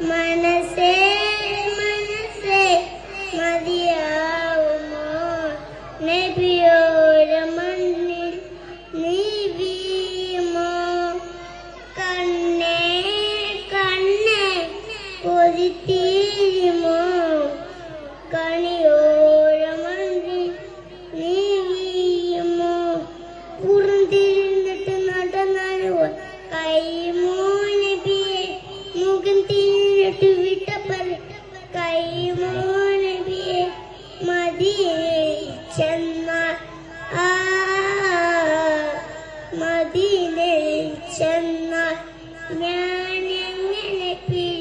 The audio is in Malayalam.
മനസ്സേ മനസ്സേ മതിയാവുമോ നബിയോര മണ്ണിൽ നീ വീഴുമോ കണ്ണേ കണ്ണേ കൊതിത്തീരുമോ കണിയോര മണ്ണിൽ നീ വീഴുമോ പുറന്തിരുന്നിട്ട് നടന്നാലോ കൈമോ നബിയെ മുഖം തിന്നിട്ട് വിട്ടപ്പറ കൈമോ